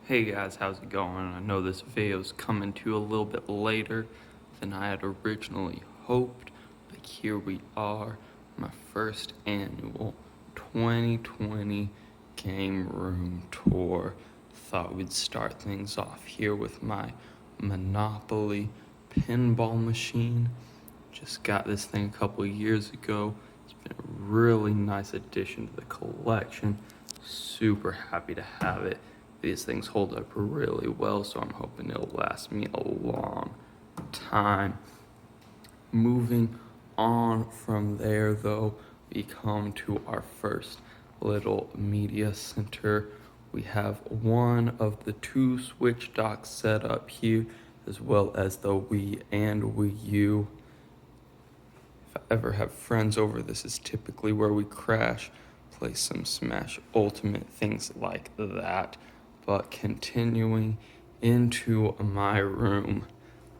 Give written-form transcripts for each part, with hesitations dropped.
Hey guys, how's it going? I know this video's coming to you a little bit later than I had originally hoped, but here we are, my first annual 2020 Game Room Tour. Thought we'd start things off here with my Monopoly pinball machine. Just got this thing a couple years ago. It's been a really nice addition to the collection. Super happy to have it. These things hold up really well, so I'm hoping it'll last me a long time. Moving on from there, though, we come to our first little media center. We have one of the two Switch docks set up here, as well as the Wii and Wii U. If I ever have friends over, this is typically where we crash, play some Smash Ultimate, things like that. But continuing into my room,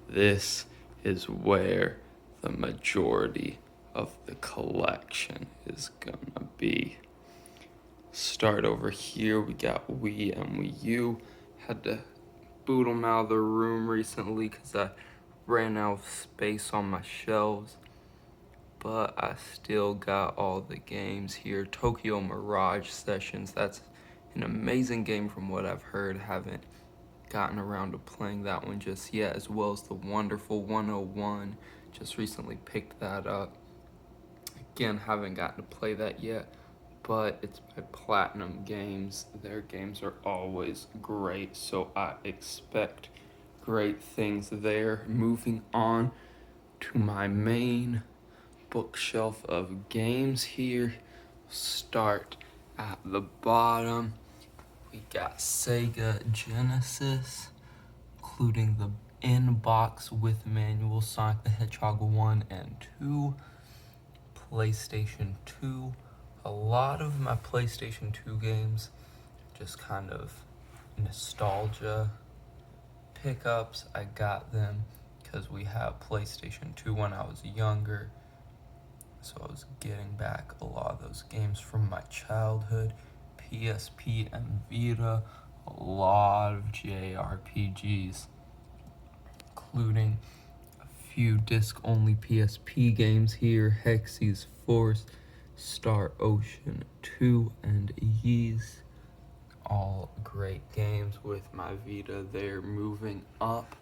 this is where the majority of the collection is gonna be. Start over here, we got Wii and Wii U. Had to boot them out of the room recently because I ran out of space on my shelves. But I still got all the games here. Tokyo Mirage Sessions, that's an amazing game from what I've heard. Haven't gotten around to playing that one just yet, as well as the Wonderful 101. Just recently picked that up. Again, haven't gotten to play that yet, but it's by Platinum Games. Their games are always great, so I expect great things there. Moving on to my main bookshelf of games here. Start at the bottom. We got Sega Genesis, including the in-box with manual Sonic the Hedgehog 1 and 2. PlayStation 2. A lot of my PlayStation 2 games, just kind of nostalgia pickups. I got them because we had PlayStation 2 when I was younger. So I was getting back a lot of those games from my childhood. PSP and Vita, a lot of JRPGs, including a few disc-only PSP games here. Hexy's Force, Star Ocean 2, and Ys. All great games with my Vita there. Moving up,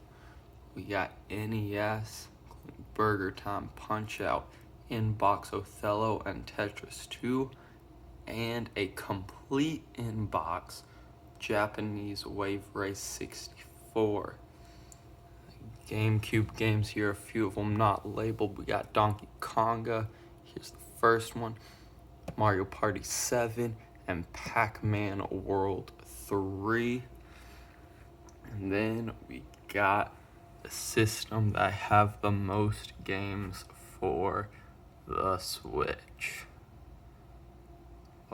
we got NES, including Burger Time, Punch-Out, in-box Othello and Tetris 2, and a complete in-box Japanese Wave Race 64. GameCube games here, a few of them not labeled. We got Donkey Konga, here's the first one, Mario Party 7, and Pac-Man World 3. And then we got the system that I have the most games for, the Switch.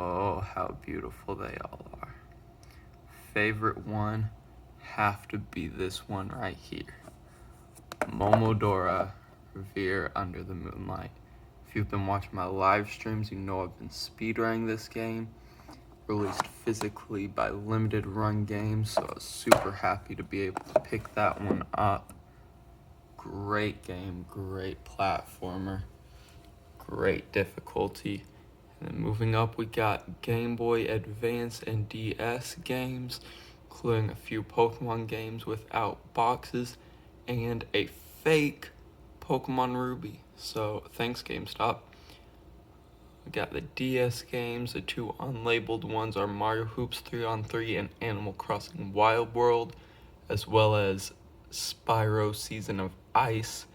Oh, how beautiful they all are. Favorite one have to be this one right here. Momodora Revere Under the Moonlight. If you've been watching my live streams, you know I've been speedrunning this game. Released physically by Limited Run Games, so I was super happy to be able to pick that one up. Great game, great platformer, great difficulty. And then moving up, we got Game Boy Advance and DS games, including a few Pokemon games without boxes, and a fake Pokemon Ruby. So thanks, GameStop. We got the DS games. The two unlabeled ones are Mario Hoops 3-on-3 and Animal Crossing Wild World, as well as Spyro Season of Ice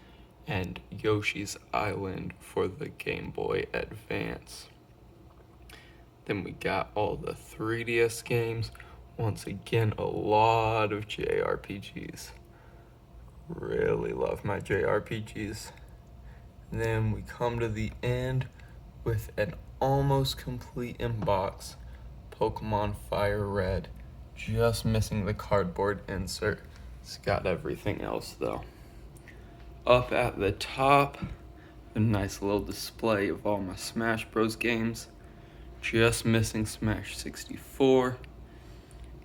and Yoshi's Island for the Game Boy Advance. Then we got all the 3DS games. Once again, a lot of JRPGs. Really love my JRPGs. And then we come to the end with an almost complete inbox, Pokemon Fire Red. Just missing the cardboard insert. It's got everything else though. Up at the top, a nice little display of all my Smash Bros games. Just missing Smash 64.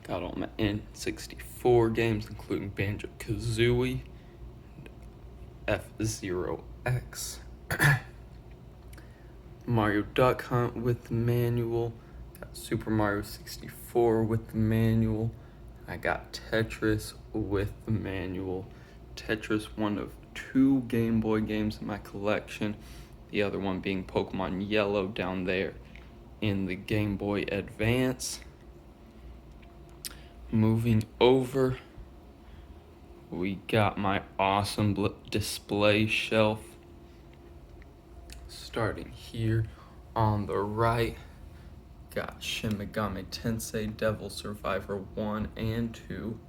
Got all my N64 games, including Banjo-Kazooie, F-Zero X, Mario Duck Hunt with the manual, got Super Mario 64 with the manual, I got Tetris with the manual. Tetris, one of 2 Game Boy games in my collection, the other one being Pokemon Yellow down there in the Game Boy Advance. Moving over, we got my awesome display shelf. Starting here on the right, got Shin Megami Tensei Devil Survivor 1 and 2,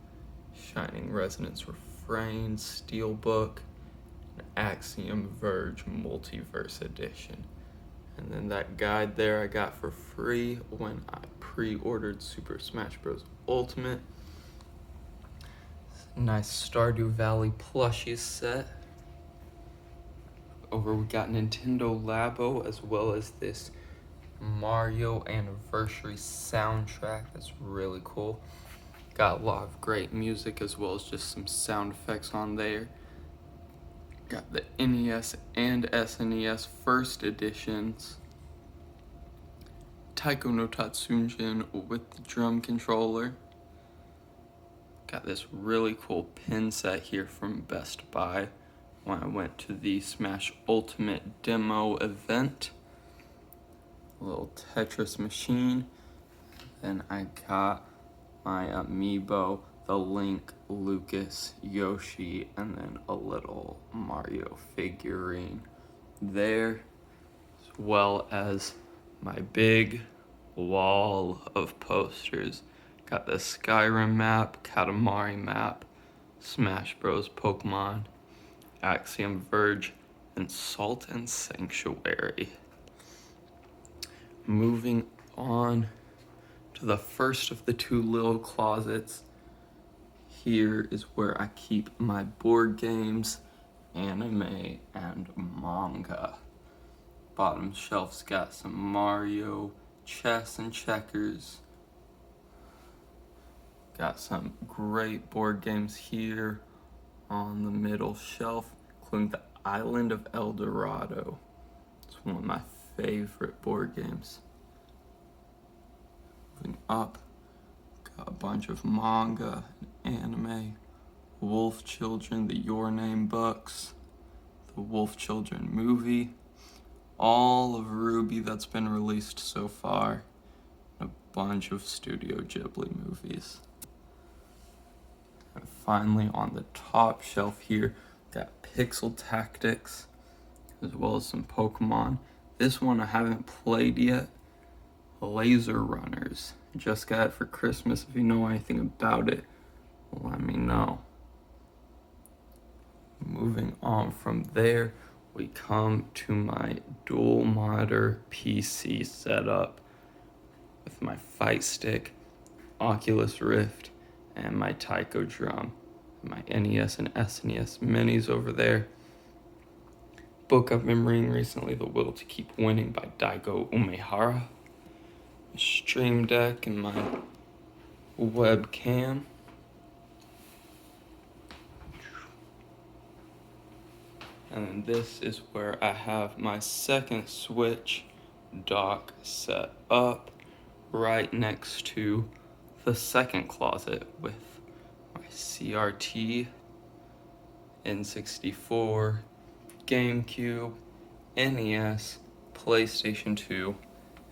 Shining Resonance Refrain Steelbook, and Axiom Verge Multiverse Edition. And then that guide there I got for free when I pre-ordered Super Smash Bros. Ultimate. Nice Stardew Valley plushies set. Over we got Nintendo Labo, as well as this Mario Anniversary soundtrack. That's really cool. Got a lot of great music as well as just some sound effects on there. Got the NES and SNES first editions. Taiko no Tatsunjin with the drum controller. Got this really cool pin set here from Best Buy when I went to the Smash Ultimate demo event. A little Tetris machine. Then I got my amiibo, the Link, Lucas, Yoshi, and then a little Mario figurine there, as well as my big wall of posters. Got the Skyrim map, Katamari map, Smash Bros. Pokemon, Axiom Verge, and Salt and Sanctuary. Moving on to the first of the 2 little closets. Here is where I keep my board games, anime, and manga. Bottom shelf's got some Mario, chess, and checkers. Got some great board games here on the middle shelf, including the Island of El Dorado. It's one of my favorite board games. Moving up, got a bunch of manga and anime. Wolf Children, the Your Name books, the Wolf Children movie, all of RWBY that's been released so far, and a bunch of Studio Ghibli movies. And finally, on the top shelf here, got Pixel Tactics, as well as some Pokemon. This one I haven't played yet, Laser Runners. Just got it for Christmas. If you know anything about it, let me know. Moving on from there, we come to my dual monitor PC setup with my Fight Stick, Oculus Rift, and my Taiko drum. My NES and SNES minis over there. Book I've been reading recently, The Will to Keep Winning by Daigo Umehara. Stream Deck and my webcam. And then this is where I have my second Switch dock set up right next to the second closet with my CRT, N64, GameCube, NES, PlayStation 2,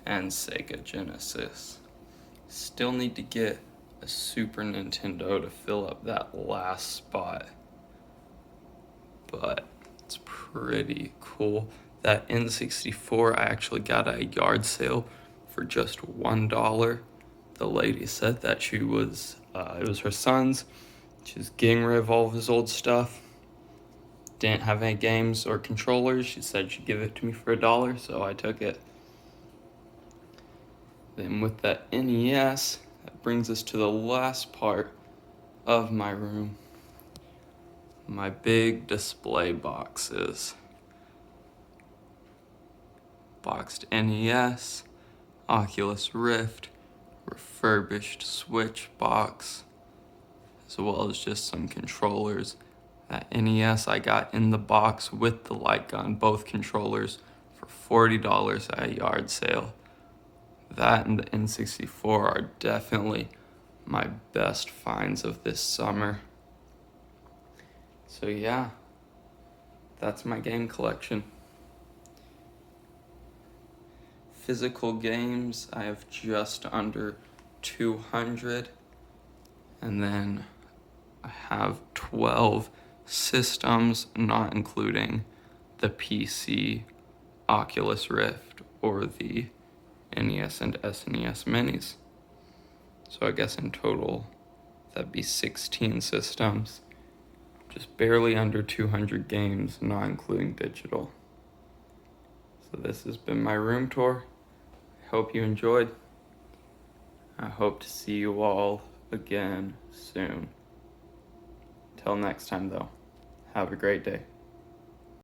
and Sega Genesis. Still need to get a Super Nintendo to fill up that last spot, but it's pretty cool. That N64 I actually got at a yard sale for just $1. The lady said that she was, it was her son's. She was getting rid of all of his old stuff. Didn't have any games or controllers. She said she'd give it to me for $1, so I took it. Then with that NES, that brings us to the last part of my room. My big display boxes. Boxed NES, Oculus Rift, refurbished Switch box, as well as just some controllers. That NES I got in the box with the light gun, both controllers, for $40 at a yard sale. That and the N64 are definitely my best finds of this summer. So yeah, that's my game collection. Physical games, I have just under 200. And then I have 12 systems, not including the PC, Oculus Rift, or the NES and SNES minis. So I guess in total, that'd be 16 systems. Just barely under 200 games, not including digital. So this has been my room tour. I hope you enjoyed. I hope to see you all again soon. Till next time though, have a great day.